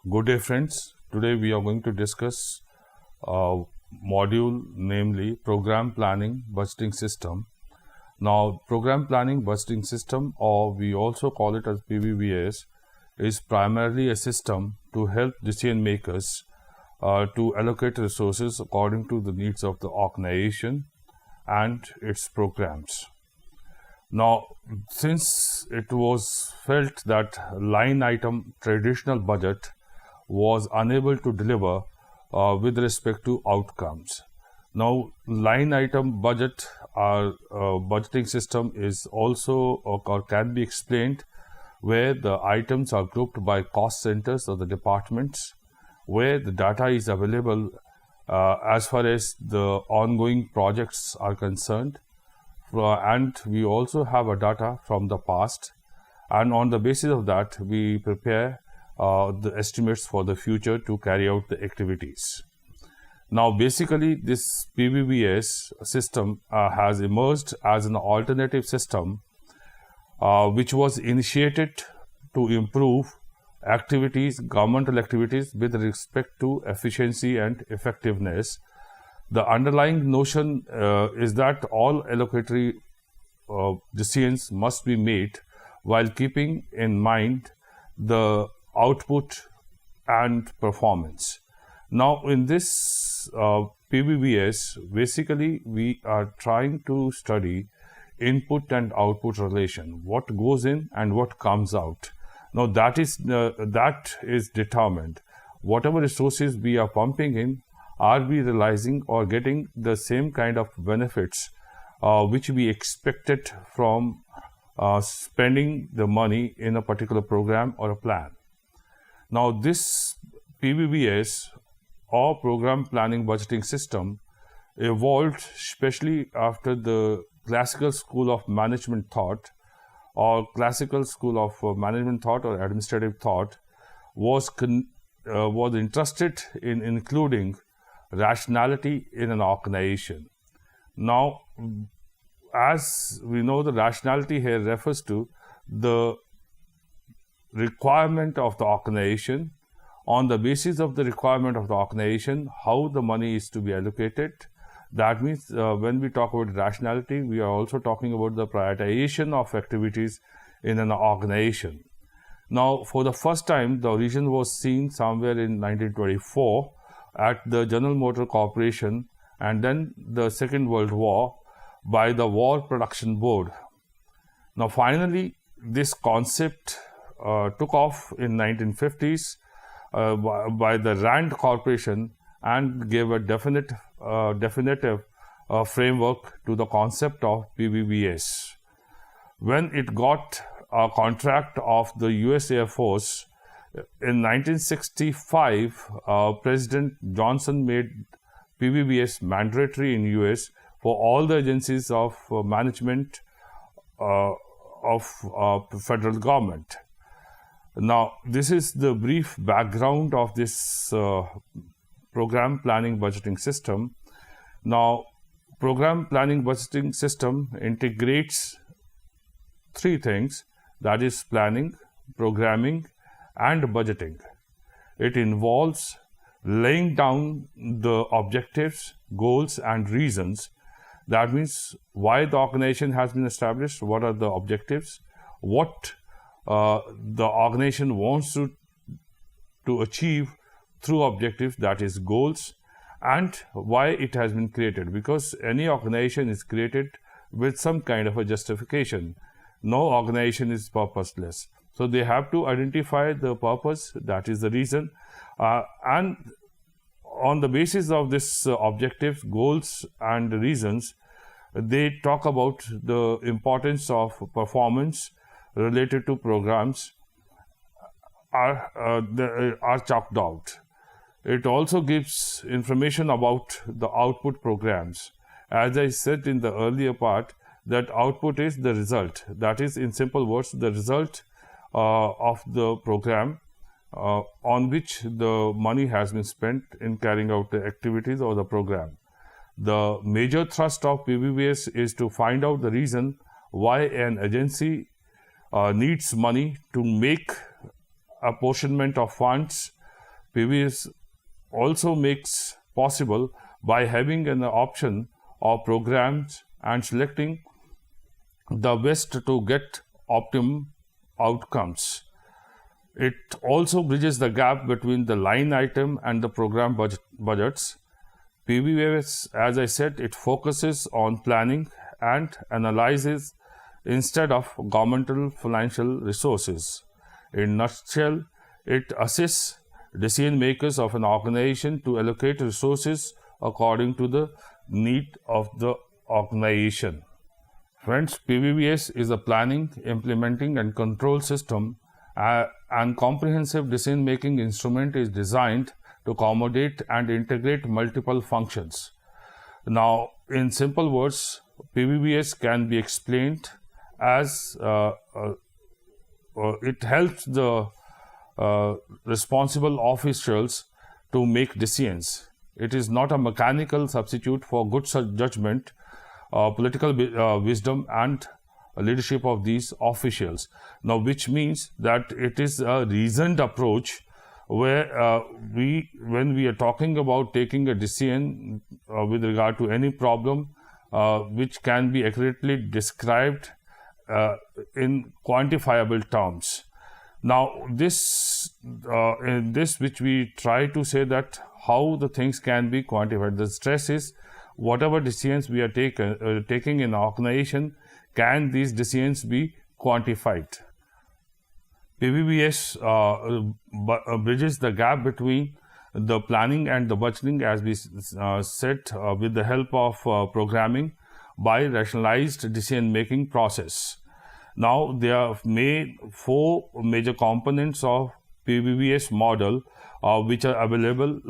Good day, friends. Today we are going to discuss a module, namely Program Planning Budgeting System. Now, Program Planning Budgeting System, or we also call it as PBBS, is primarily a system to help decision makers to allocate resources according to the needs of the organization and its programs. Now, since it was felt that line item traditional budget was unable to deliver with respect to outcomes. Now, line item budget, our budgeting system is also or can be explained where the items are grouped by cost centers or the departments, where the data is available as far as the ongoing projects are concerned. And we also have a data from the past, and on the basis of that we prepare the estimates for the future to carry out the activities. Now, basically, this PBBS system has emerged as an alternative system which was initiated to improve governmental activities with respect to efficiency and effectiveness. The underlying notion is that all allocatory decisions must be made while keeping in mind the output and performance. Now, in this PBBS, basically we are trying to study input and output relation, what goes in and what comes out. Now, that is determined. Whatever resources we are pumping in, are we realizing or getting the same kind of benefits which we expected from spending the money in a particular program or a plan. Now, this PBBS or Program Planning Budgeting System evolved especially after the classical school of management thought or classical school of management thought or administrative thought was interested in including rationality in an organization. Now, as we know, the rationality here refers to the requirement of the organization. On the basis of the requirement of the organization, how the money is to be allocated. That means when we talk about rationality, we are also talking about the prioritization of activities in an organization. Now, for the first time, the origin was seen somewhere in 1924 at the General Motor Corporation, and then the Second World War by the War Production Board. Now, finally, this concept took off in 1950s by the Rand Corporation and gave a definitive framework to the concept of PBBS. When it got a contract of the US Air Force in 1965, President Johnson made PBBS mandatory in US for all the agencies of management of federal government. Now, this is the brief background of this program planning budgeting system. Now, program planning budgeting system integrates three things, that is planning, programming, and budgeting. It involves laying down the objectives, goals, and reasons. That means why the organization has been established, what are the objectives, what the organization wants to achieve through objectives, that is goals, and why it has been created, because any organization is created with some kind of a justification. No organization is purposeless. So they have to identify the purpose, that is the reason, and on the basis of this objectives, goals, and reasons, they talk about the importance of performance related to programs are chalked out. It also gives information about the output programs. As I said in the earlier part, that output is the result. That is, in simple words, the result of the program on which the money has been spent in carrying out the activities or the program. The major thrust of PBBS is to find out the reason why an agency needs money to make apportionment of funds PBS also makes possible by having an option of programs and selecting the best to get optimum outcomes. It also bridges the gap between the line item and the program budgets. PBS, as I said, it focuses on planning and analyzes instead of governmental financial resources. In nutshell, it assists decision makers of an organization to allocate resources according to the need of the organization. Friends, PBS is a planning, implementing and control system and comprehensive decision-making instrument is designed to accommodate and integrate multiple functions. Now, in simple words, PBS can be explained as it helps the responsible officials to make decisions. It is not a mechanical substitute for good judgment, political wisdom and leadership of these officials. Now, which means that it is a reasoned approach where when we are talking about taking a decision with regard to any problem which can be accurately described in quantifiable terms. Now, in this which we try to say that how the things can be quantified. The stress is whatever decisions we are taking in organization, can these decisions be quantified? PBS bridges the gap between the planning and the budgeting, as we said, with the help of programming by rationalized decision-making process. Now, there are four major components of PBS model which are available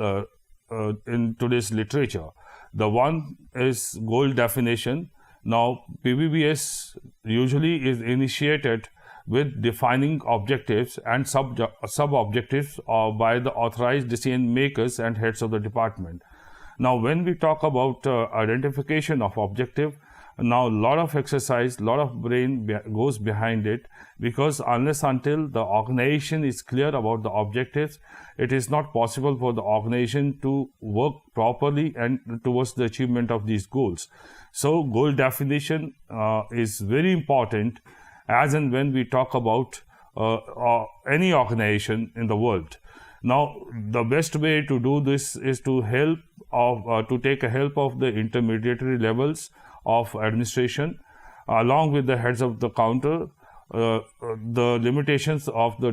in today's literature. The one is goal definition. Now, PBS usually is initiated with defining objectives and sub-objectives by the authorized decision makers and heads of the department. Now, when we talk about identification of objective, now a lot of exercise, a lot of brain goes behind it, because unless until the organization is clear about the objectives, it is not possible for the organization to work properly and towards the achievement of these goals. So, goal definition is very important as and when we talk about any organization in the world. Now, the best way to do this is to take a help of the intermediary levels of administration, along with the heads of the counter, the limitations of the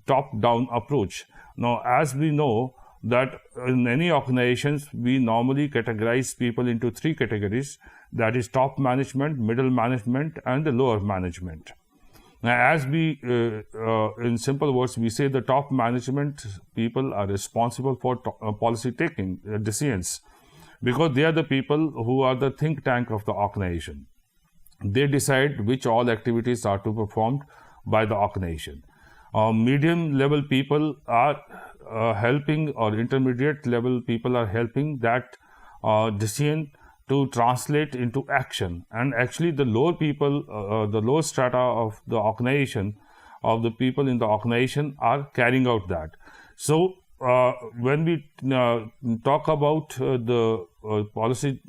top-down approach. Now, as we know that in many organizations, we normally categorize people into three categories, that is top management, middle management, and the lower management. Now, as we, in simple words, we say the top management people are responsible for policy taking decisions, because they are the people who are the think tank of the organization. They decide which all activities are to be performed by the organization. Medium level people are helping, or intermediate level people are helping that decision to translate into action. And actually the lower people, the lower strata of the organization, of the people in the organization are carrying out that. So when we talk about the policy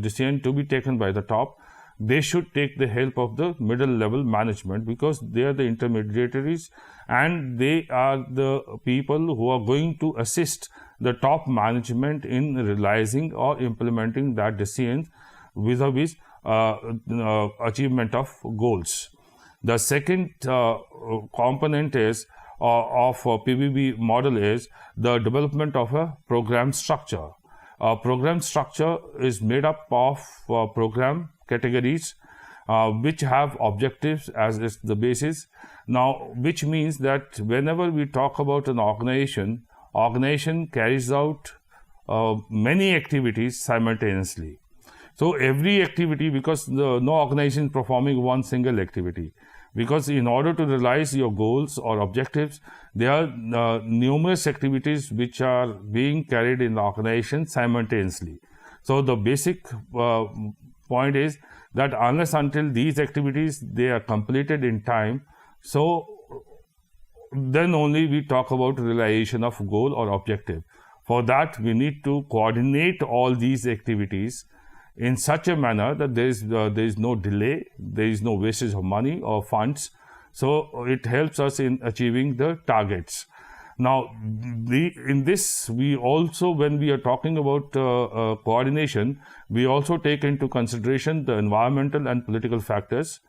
decision to be taken by the top, they should take the help of the middle level management, because they are the intermediaries and they are the people who are going to assist the top management in realizing or implementing that decision vis-a-vis achievement of goals. The second component is of PBB model is the development of a program structure. Program structure is made up of program categories which have objectives as is the basis. Now, which means that whenever we talk about an organization carries out many activities simultaneously. So every activity, because no organization is performing one single activity, because in order to realize your goals or objectives, there are numerous activities which are being carried in the organization simultaneously. So the basic point is that unless until these activities they are completed in time, so then only we talk about realization of goal or objective. For that, we need to coordinate all these activities in such a manner that there is no delay, there is no wastage of money or funds. So it helps us in achieving the targets. Now, in this, we also, when we are talking about coordination, we also take into consideration the environmental and political factors,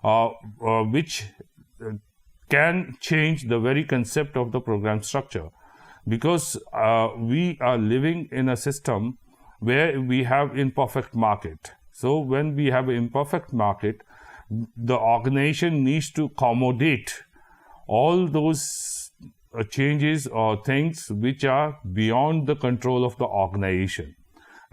which can change the very concept of the program structure. Because we are living in a system where we have imperfect market. So when we have an imperfect market, the organization needs to accommodate all those changes or things which are beyond the control of the organization.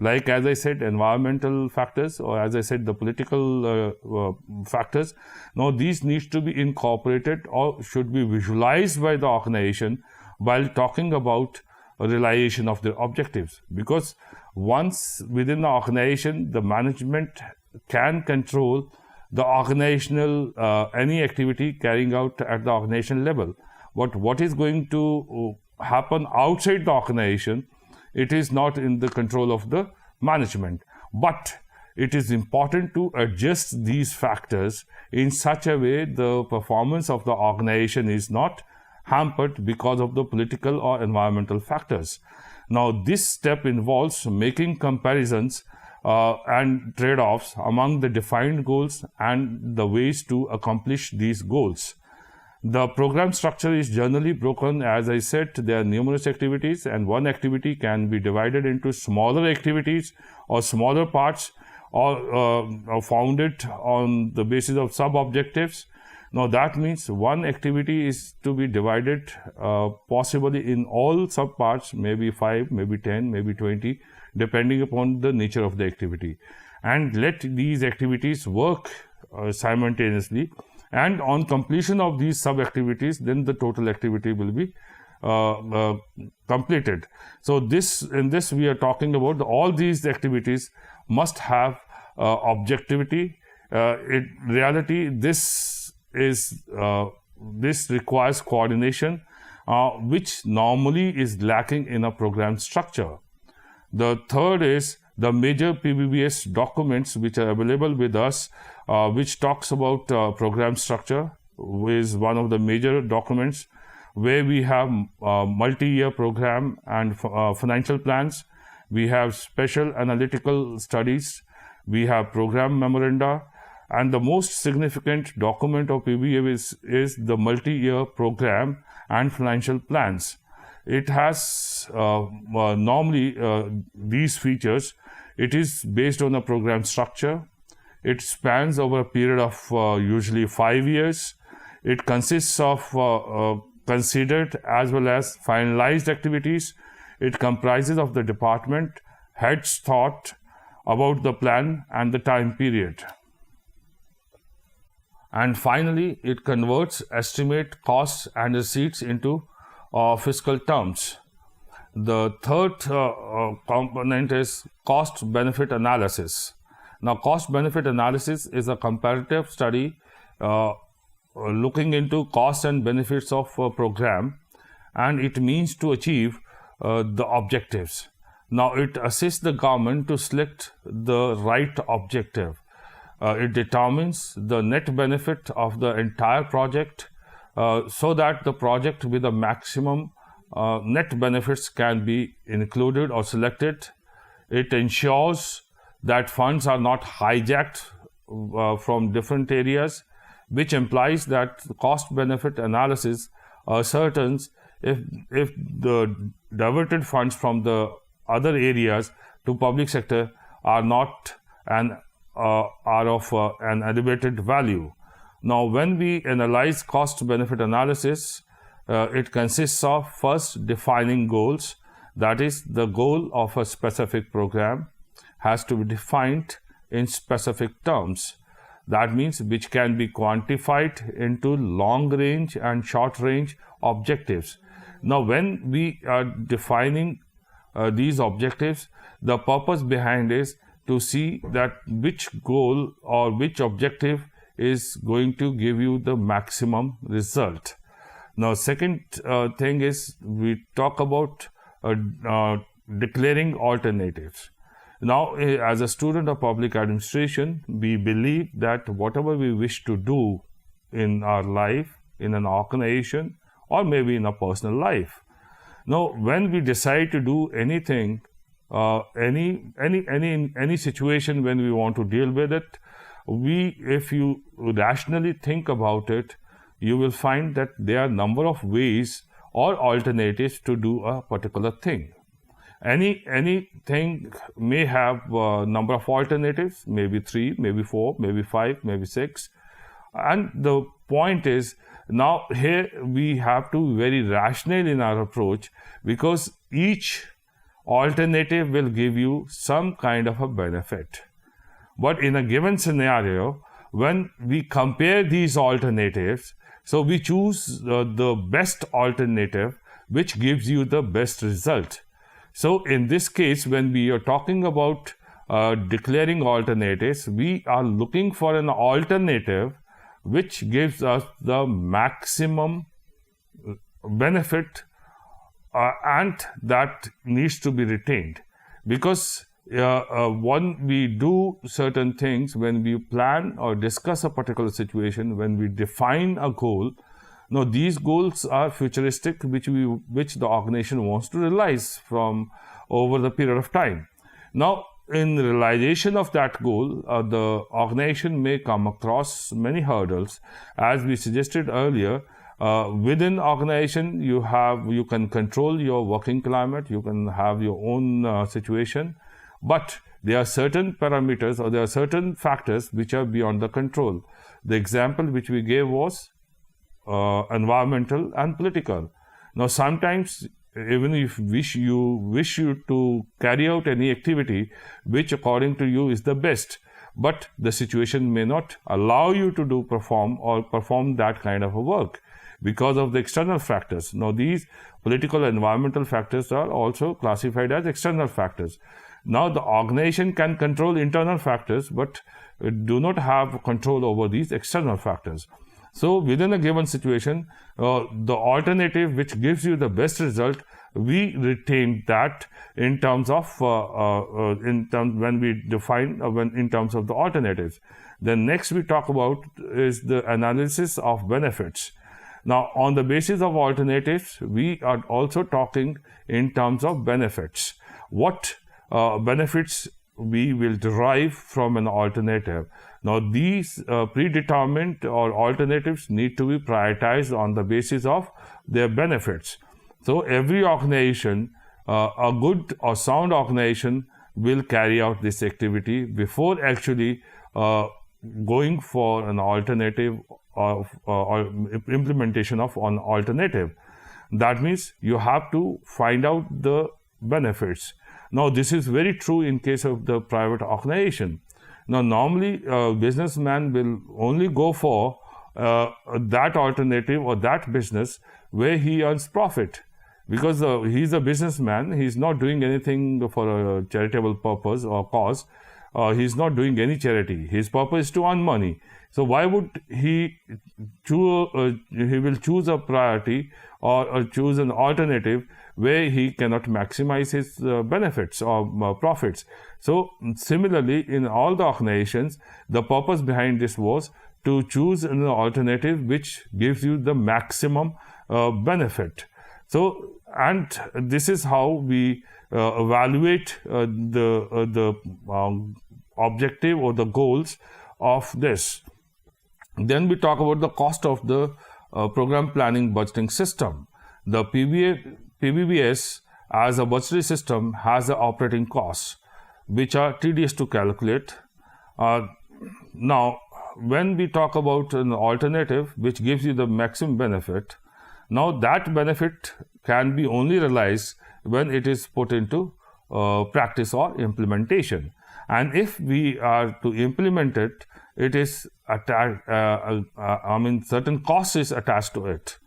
Like, as I said, environmental factors, or as I said, the political factors. Now, these needs to be incorporated or should be visualized by the organization while talking about realization of their objectives. Because once within the organization, the management can control the organizational, any activity carrying out at the organization level. But what is going to happen outside the organization, it is not in the control of the management. But it is important to adjust these factors in such a way the performance of the organization is not hampered because of the political or environmental factors. Now, this step involves making comparisons and trade-offs among the defined goals and the ways to accomplish these goals. The program structure is generally broken. As I said, there are numerous activities, and one activity can be divided into smaller activities or smaller parts, or founded on the basis of sub-objectives. Now, that means one activity is to be divided possibly in all sub-parts, maybe 5, maybe 10, maybe 20, depending upon the nature of the activity. And let these activities work simultaneously. And on completion of these sub-activities, then the total activity will be completed. So in this we are talking about all these activities must have objectivity. In reality, this requires coordination, which normally is lacking in a program structure. The third is the major PBBS documents which are available with us, which talks about program structure, is one of the major documents where we have multi-year program and financial plans. We have special analytical studies. We have program memoranda. And the most significant document of PBBS is the multi-year program and financial plans. It has normally these features. It is based on a program structure. It spans over a period of usually 5 years. It consists of considered as well as finalized activities. It comprises of the department head's thought about the plan and the time period. And finally, it converts estimate costs and receipts into fiscal terms. The third component is cost-benefit analysis. Now, cost-benefit analysis is a comparative study looking into costs and benefits of a program, and it means to achieve the objectives. Now, it assists the government to select the right objective. It determines the net benefit of the entire project so that the project with the maximum net benefits can be included or selected. It ensures that funds are not hijacked from different areas, which implies that cost-benefit analysis ascertains if the diverted funds from the other areas to public sector are not are of an elevated value. Now, when we analyze cost-benefit analysis, it consists of first defining goals. That is, the goal of a specific program has to be defined in specific terms. That means which can be quantified into long-range and short-range objectives. Now, when we are defining these objectives, the purpose behind is to see that which goal or which objective is going to give you the maximum result. Now, second thing is we talk about declaring alternatives. Now, as a student of public administration, we believe that whatever we wish to do in our life, in an organization, or maybe in a personal life. Now, when we decide to do anything, any situation, when we want to deal with it, if you rationally think about it, you will find that there are a number of ways or alternatives to do a particular thing. Anything may have a number of alternatives, maybe 3, maybe 4, maybe 5, maybe 6. And the point is, now here we have to be very rational in our approach, because each alternative will give you some kind of a benefit. But in a given scenario, when we compare these alternatives, so we choose the best alternative which gives you the best result. So in this case, when we are talking about declaring alternatives, we are looking for an alternative which gives us the maximum benefit, and that needs to be retained. Because when we do certain things, when we plan or discuss a particular situation, when we define a goal, now these goals are futuristic, which the organization wants to realize from over the period of time. Now, in realization of that goal, the organization may come across many hurdles. As we suggested earlier, within organization, you can control your working climate, you can have your own situation, but there are certain parameters or there are certain factors which are beyond the control. The example which we gave was environmental and political. Now, sometimes even if you wish to carry out any activity which according to you is the best, but the situation may not allow you to perform that kind of a work because of the external factors. Now, these political and environmental factors are also classified as external factors. Now, the organization can control internal factors, but do not have control over these external factors. So, within a given situation, the alternative which gives you the best result, we retain that in terms of when we define in terms of the alternatives. Then next we talk about is the analysis of benefits. Now, on the basis of alternatives, we are also talking in terms of benefits. What benefits we will derive from an alternative. Now, these predetermined or alternatives need to be prioritized on the basis of their benefits. So, every organization, a good or sound organization, will carry out this activity before actually going for an alternative or implementation of an alternative. That means you have to find out the benefits. Now, this is very true in case of the private organization. Now, normally a businessman will only go for that alternative or that business where he earns profit, because he's a businessman. He's not doing anything for a charitable purpose or cause. He's not doing any charity. His purpose is to earn money. So why would he will choose a priority or choose an alternative where he cannot maximize his benefits or profits? So similarly, in all the organizations, the purpose behind this was to choose an alternative which gives you the maximum benefit. So, and this is how we evaluate the objective or the goals of this. Then we talk about the cost of the program planning budgeting system. The PBBS as a budgetary system has the operating costs, which are tedious to calculate. Now, when we talk about an alternative which gives you the maximum benefit, now that benefit can be only realized when it is put into practice or implementation. And if we are to implement it, it is certain cost is attached to it.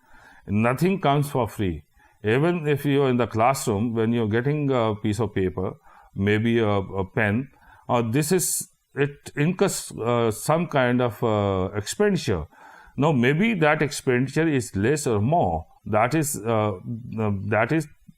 Nothing comes for free. Even if you are in the classroom, when you're getting a piece of paper, maybe a pen, it incurs some kind of expenditure. Now, maybe that expenditure is less or more. That is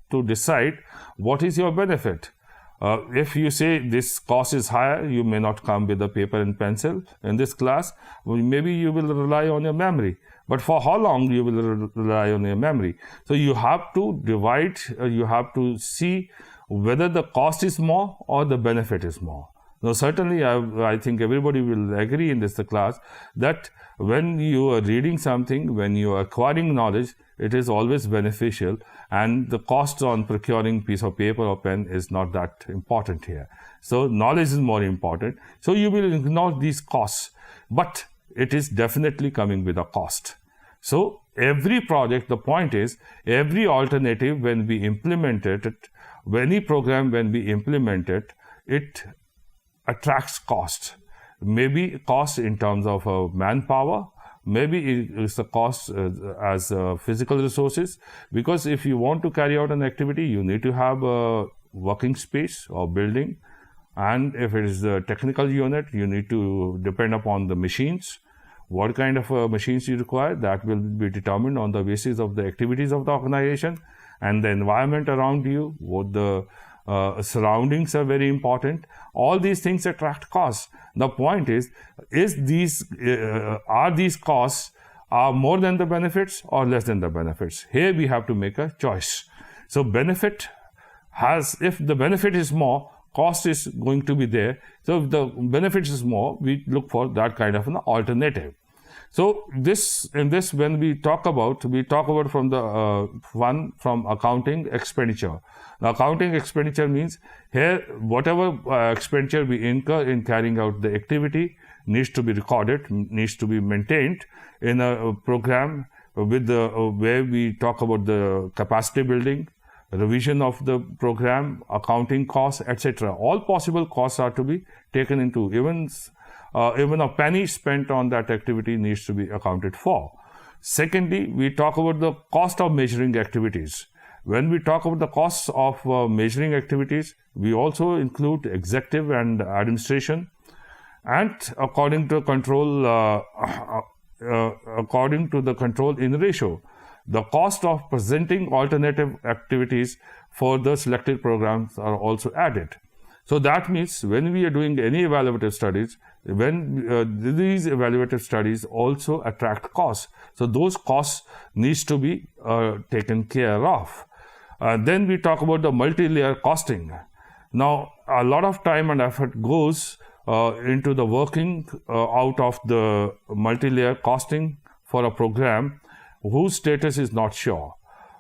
to decide what is your benefit. If you say this cost is higher, you may not come with a paper and pencil in this class. Well, maybe you will rely on your memory. But for how long you will rely on your memory? So you have to divide, you have to see whether the cost is more or the benefit is more. Now, certainly, I think everybody will agree in this class that when you are reading something, when you are acquiring knowledge, it is always beneficial, and the cost on procuring piece of paper or pen is not that important here. So, knowledge is more important. So, you will ignore these costs, but it is definitely coming with a cost. So, every project, the point is, every alternative when we implement it, any program when we implement it, it attracts cost. Maybe cost in terms of manpower, maybe it's the cost as physical resources, because if you want to carry out an activity, you need to have a working space or building, and if it is a technical unit, you need to depend upon the machines. What kind of machines you require, that will be determined on the basis of the activities of the organization and the environment around you. What the surroundings are very important. All these things attract costs. The point is these are these costs are more than the benefits or less than the benefits? Here we have to make a choice. So benefit has, if the benefit is more, cost is going to be there. So if the benefit is more, we look for that kind of an alternative. So when we talk about from the from accounting expenditure. Now, accounting expenditure means here whatever expenditure we incur in carrying out the activity needs to be recorded, needs to be maintained in a program with the where we talk about the capacity building, revision of the program, accounting costs, etc. All possible costs are to be taken into. Even a penny spent on that activity needs to be accounted for. Secondly, we talk about the cost of measuring activities. When we talk about the costs of measuring activities, we also include executive and administration, and according to the control in ratio, the cost of presenting alternative activities for the selected programs are also added. So that means when we are doing any evaluative studies, these evaluative studies also attract costs. So those costs needs to be taken care of. Then we talk about the multi-layer costing. Now, a lot of time and effort goes into the working out of the multi-layer costing for a program whose status is not sure.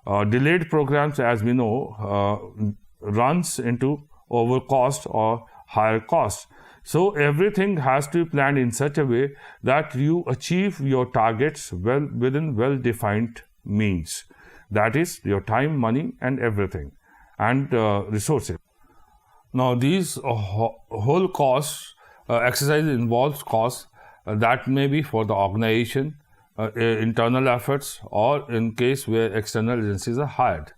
Delayed programs, as we know, runs into over cost or higher cost. So everything has to be planned in such a way that you achieve your targets within well-defined means. That is your time, money, and everything, and resources. Now, these whole costs, exercise involves costs that may be for the organization, internal efforts, or in case where external agencies are hired.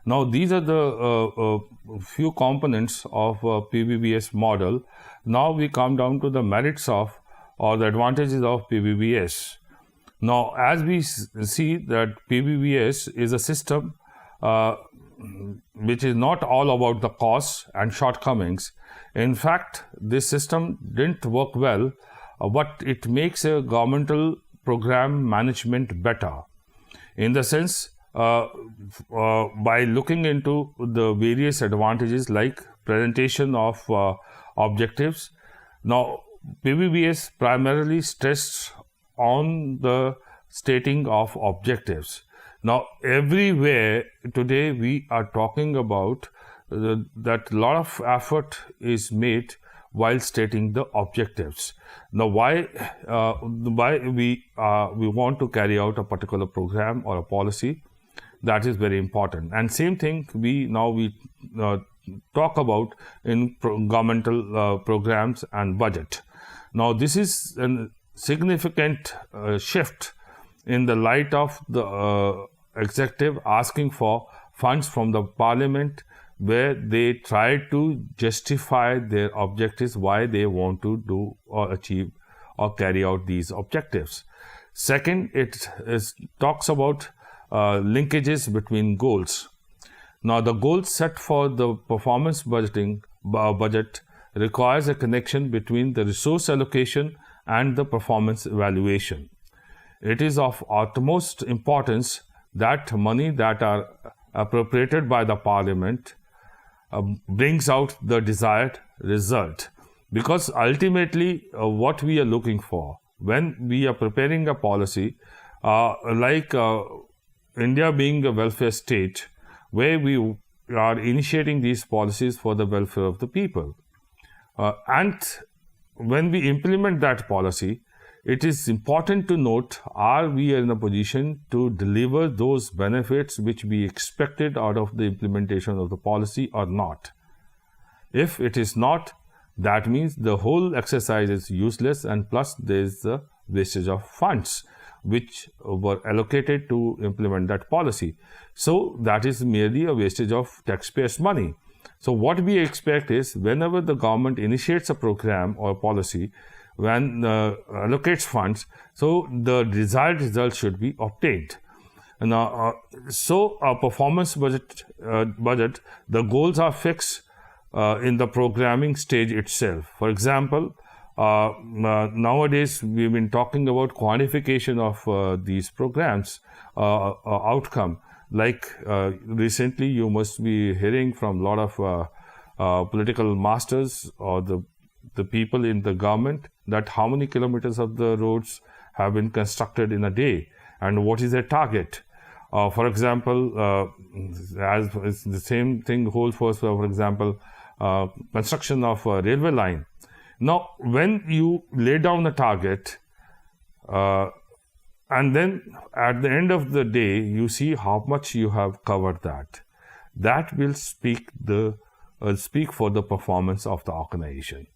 Now, these are the few components of PBBS model. Now, we come down to the merits of or the advantages of PBBS. Now, as we see that PBBS is a system which is not all about the costs and shortcomings. In fact, this system didn't work well, but it makes a governmental program management better. In the sense, by looking into the various advantages like presentation of objectives. Now, PBBS primarily stressed on the stating of objectives. Now, everywhere today we are talking about that a lot of effort is made while stating the objectives. Now, why we want to carry out a particular program or a policy, that is very important. And same thing we talk about in governmental programs and budget. Now, this is a significant shift in the light of the executive asking for funds from the parliament, where they try to justify their objectives, why they want to do or achieve or carry out these objectives. Second, talks about linkages between goals. Now, the goals set for the performance budget requires a connection between the resource allocation and the performance evaluation. It is of utmost importance that money that are appropriated by the Parliament brings out the desired result, because ultimately what we are looking for when we are preparing a policy, like India being a welfare state, where we are initiating these policies for the welfare of the people. And when we implement that policy, it is important to note, are we in a position to deliver those benefits which we expected out of the implementation of the policy or not? If it is not, that means the whole exercise is useless, and plus there is the wastage of funds which were allocated to implement that policy. So that is merely a wastage of taxpayers' money. So what we expect is, whenever the government initiates a program or policy, when allocates funds, so the desired result should be obtained. Now, so a performance budget, the goals are fixed in the programming stage itself. For example, nowadays we've been talking about quantification of these programs outcome. Like recently, you must be hearing from a lot of political masters or the people in the government that how many kilometers of the roads have been constructed in a day and what is their target. For example, as the same thing holds for example, construction of a railway line. Now, when you lay down a target, and then at the end of the day, you see how much you have covered that will speak for the performance of the organization.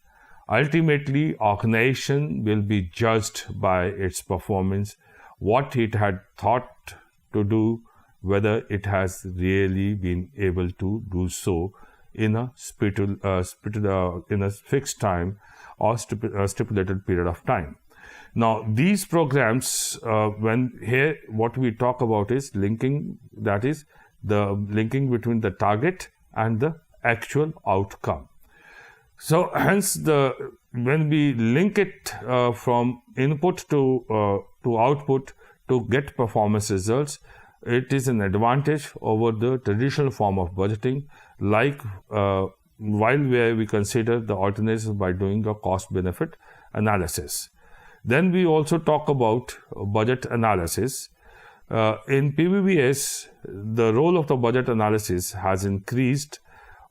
Ultimately, organization will be judged by its performance, what it had thought to do, whether it has really been able to do so in a fixed time or stipulated period of time. Now, these programs, what we talk about is linking, that is the linking between the target and the actual outcome. So hence, when we link it from input to output to get performance results, it is an advantage over the traditional form of budgeting, like where we consider the alternatives by doing a cost-benefit analysis. Then we also talk about budget analysis. In PBBS, the role of the budget analysis has increased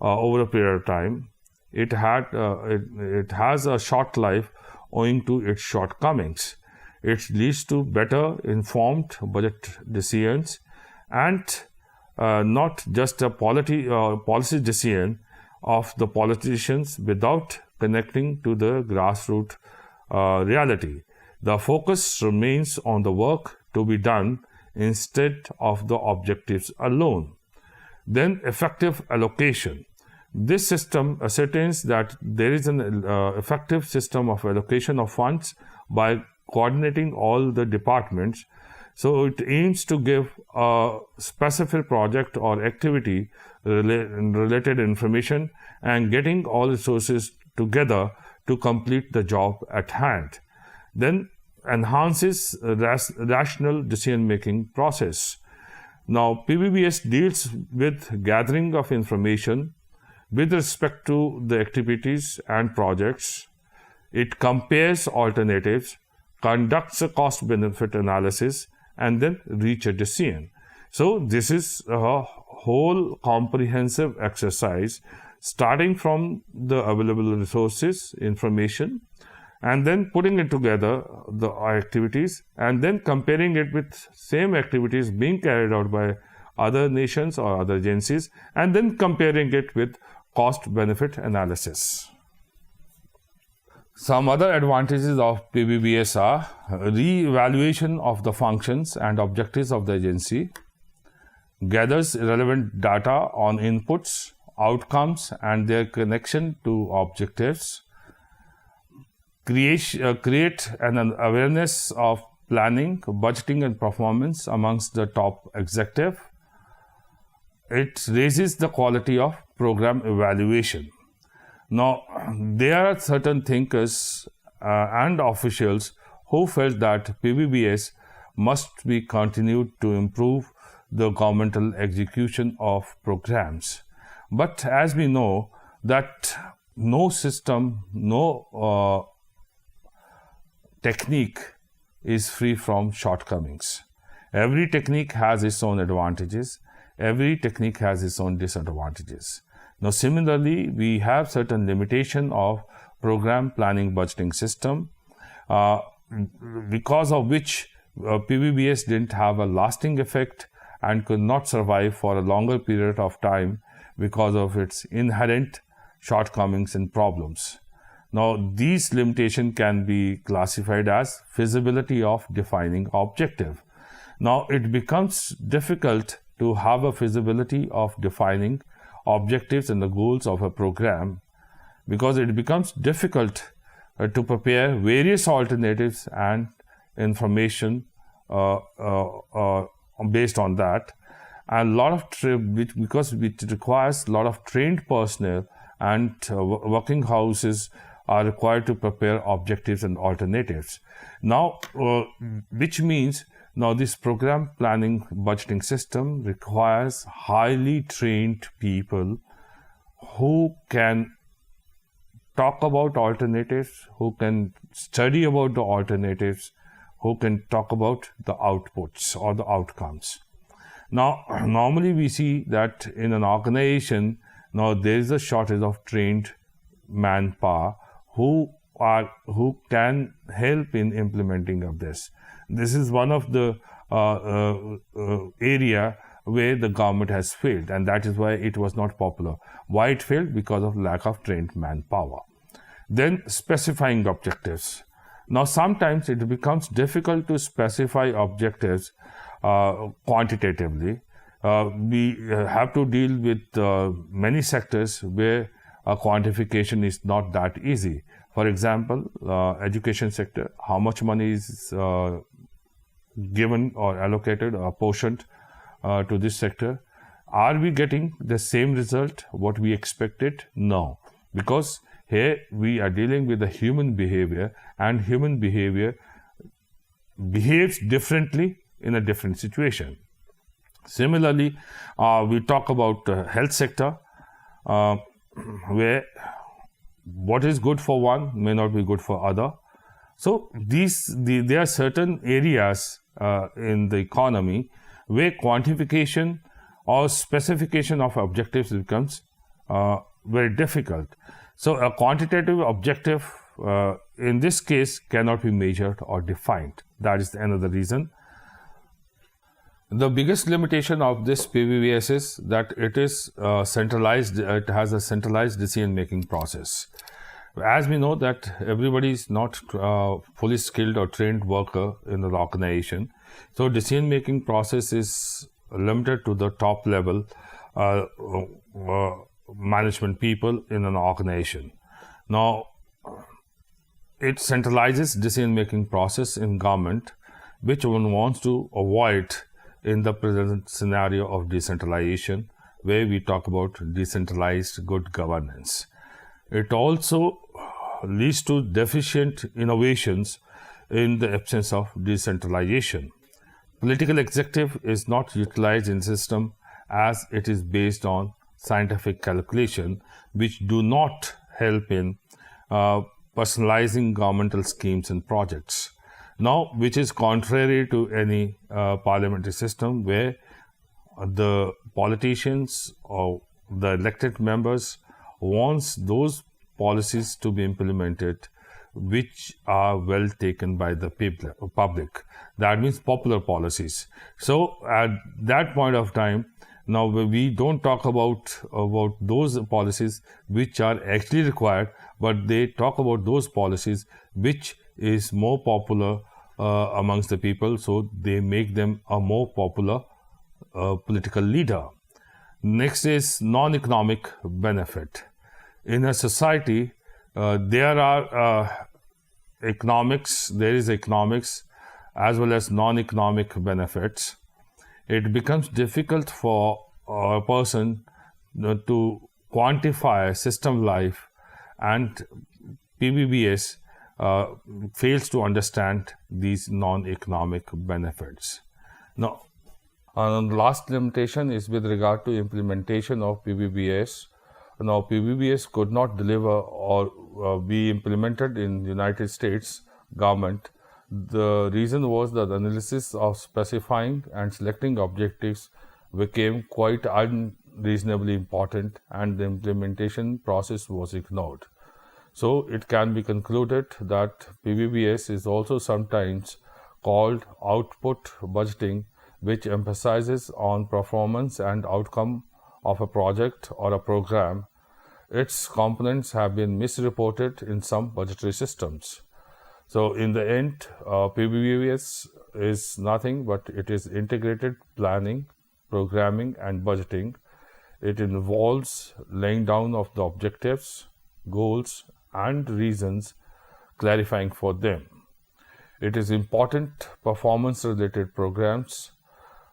over a period of time. It has a short life owing to its shortcomings. It leads to better informed budget decisions and not just a policy decision of the politicians without connecting to the grassroots reality. The focus remains on the work to be done instead of the objectives alone. Then effective allocation. This system ascertains that there is an effective system of allocation of funds by coordinating all the departments. So it aims to give a specific project or activity related information and getting all resources together to complete the job at hand. Then enhances rational decision-making process. Now, PBBS deals with gathering of information with respect to the activities and projects. It compares alternatives, conducts a cost-benefit analysis, and then reach a decision. So this is a whole comprehensive exercise, starting from the available resources, information, and then putting it together, the activities, and then comparing it with same activities being carried out by other nations or other agencies, and then comparing it with cost-benefit analysis. Some other advantages of PBBS are re-evaluation of the functions and objectives of the agency, gathers relevant data on inputs, outcomes, and their connection to objectives, create an awareness of planning, budgeting, and performance amongst the top executive. It raises the quality of program evaluation. Now, there are certain thinkers and officials who felt that PBBS must be continued to improve the governmental execution of programs. But as we know that no system, no technique is free from shortcomings. Every technique has its own advantages. Every technique has its own disadvantages. Now, similarly, we have certain limitation of program planning budgeting system, because of which PBBS didn't have a lasting effect and could not survive for a longer period of time because of its inherent shortcomings and problems. Now, these limitations can be classified as feasibility of defining objective. Now, it becomes difficult to have a feasibility of defining objectives and the goals of a program because it becomes difficult to prepare various alternatives and information based on that, and a lot of because it requires a lot of trained personnel and working houses are required to prepare objectives and alternatives. Now, which means now this program planning budgeting system requires highly trained people who can talk about alternatives, who can study about the alternatives, who can talk about the outputs or the outcomes. Now, normally we see that in an organization, now there is a shortage of trained manpower who can help in implementing of this. This is one of the area where the government has failed, and that is why it was not popular. Why it failed? Because of lack of trained manpower. Then specifying objectives. Now, sometimes it becomes difficult to specify objectives quantitatively. We have to deal with many sectors where quantification is not that easy. For example, education sector, how much money is given or allocated or apportioned to this sector? Are we getting the same result what we expected? No, because here we are dealing with the human behavior, and human behavior behaves differently in a different situation. Similarly, we talk about health sector, where what is good for one may not be good for other. So there are certain areas in the economy where quantification or specification of objectives becomes very difficult. So a quantitative objective in this case cannot be measured or defined. That is another reason. The biggest limitation of this PBBS is that it is centralized. It has a centralized decision-making process. As we know that everybody is not fully skilled or trained worker in the organization, so decision-making process is limited to the top level management people in an organization. Now, it centralizes decision-making process in government, which one wants to avoid in the present scenario of decentralization, where we talk about decentralized good governance. It also leads to deficient innovations in the absence of decentralization. Political executive is not utilized in system as it is based on scientific calculation, which do not help in personalizing governmental schemes and projects. Now, which is contrary to any parliamentary system where the politicians or the elected members wants those policies to be implemented which are well taken by the public. That means popular policies. So at that point of time, now we don't talk about those policies which are actually required, but they talk about those policies which is more popular amongst the people, so they make them a more popular political leader. Next is non-economic benefit. In a society, there is economics, as well as non-economic benefits, it becomes difficult for a person to quantify system life, and PBBS fails to understand these non-economic benefits. Now, the last limitation is with regard to implementation of PBBS. Now, PBBS could not deliver or be implemented in United States government. The reason was that the analysis of specifying and selecting objectives became quite unreasonably important, and the implementation process was ignored. So, it can be concluded that PBBS is also sometimes called output budgeting, which emphasizes on performance and outcome of a project or a program. Its components have been misreported in some budgetary systems. So, in the end, PBBS is nothing but it is integrated planning, programming, and budgeting. It involves laying down of the objectives, goals, and reasons, clarifying for them. It is important performance-related programs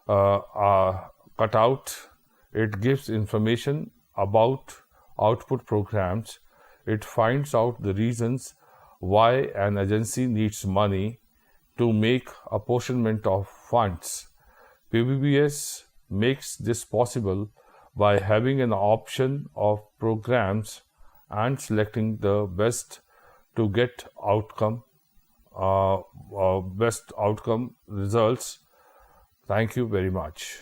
are cut out. It gives information about output programs. It finds out the reasons why an agency needs money to make apportionment of funds. PBBS makes this possible by having an option of programs and selecting the best to get best outcome results. Thank you very much.